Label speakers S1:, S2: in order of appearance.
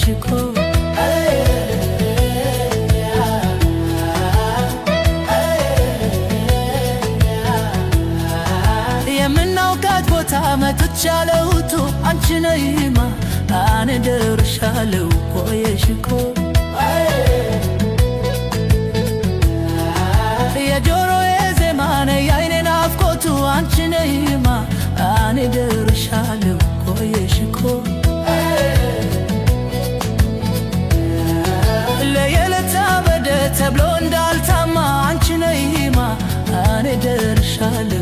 S1: ቆየሽኮ የምናውቃት ቦታ መጥቻለሁቱ አንቺ ነይማ አኔ ደርሻለሁ ቆየሽኮ የጆሮዬ ዜማ ነይ የዓይኔ ናፍቆቱ አንቺ ነይማ አኔ ደርሻለሁ ቆየሽኮ ለየለታ በደ ተብሎ እንዳልታማ አንቺ ነይማ አኔ ደርሻለሁ